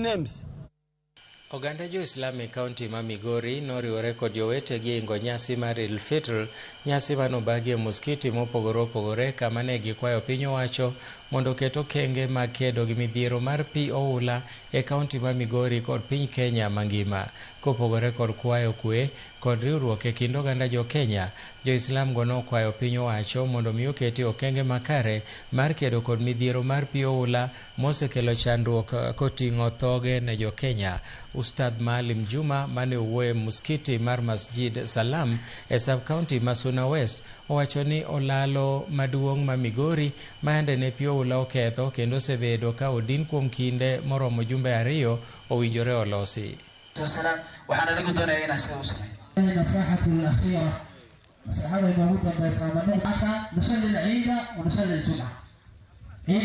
Names. Oganda jo Islamic County ma Migori noriwore kod jowetegi ingo nyasi mar Eid al-Fitr, nyasi manobagie muskiti mopogore opogore kama ne gikwayo piny owacho mondo keto kenge mag kedo gi midhiero mar pi oula e kaunti ma Migori kod piny Kenya mangima. Kopogore kod kwayo kwe kod riwruok e kind oganda jo Kenya, jo Islam go nokwayo piny owacho mondo mi oketi okenge makare mar kedo kod midhiero mar pi oula mosekelo chandruok koting'o thoge ne jo Kenya. Ustadh Maalim Juma mane owuoye muskiti mar Masjid Salam e sub-county ma Suna West owacho ni olalo maduong' ma Migori mayande ne pi oula oketho kendo osebedo ka odin kuom kinde moromo jumbe 2 owinjore olosi.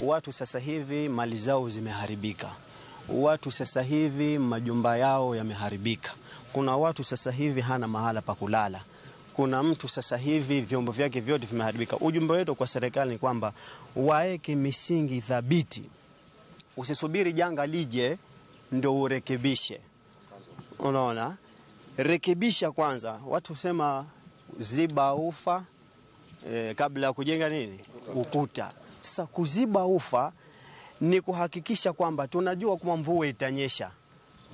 Watu sasa hivi mali zao zimeharibika. Watu sasa hivi majumba yao yameharibika. Kuna watu sasa hivi hana mahala pa kulala. Kuna mtu sasa hivi vyombo vyake vyote vimeharibika. Ujumbe wetu kwa serikali ni kwamba waeke misingi thabiti. Usisubiri janga lije ndio urekebishe. Unaona? Rekebisha kwanza. Watu sema ziba ufa kabla ya kujenga nini? Ukuta. Sasa kuziba ufa ni kuhakikisha kwamba tunajua kwa mvua itanyesha.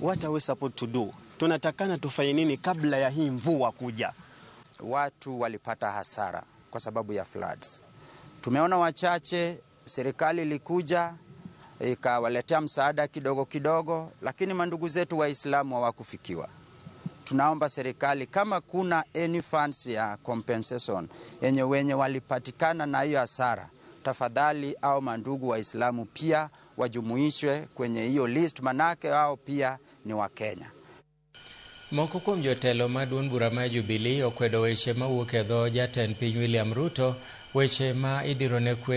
What are we supposed to do? Tunatakana tufanye nini kabla ya hii mvua kuja? Watu walipata hasara kwa sababu ya floods. Tumeona wachache, serikali ilikuja ikawaletea msaada kidogo kidogo, lakini mandugu zetu Waislamu hawakufikiwa. Tunaomba serikali kama kuna any funds ya compensation wenye walipatikana na hiyo hasara, tafadhali au mandugu Waislamu pia wajumuishwe kwenye hiyo list, manake wao pia ni wa Kenya. Moko kuom jotelo maduong' bura ma Jubilee okwedo weche mawuok e dho jatend piny William Ruto, weche ma idiro ne kwe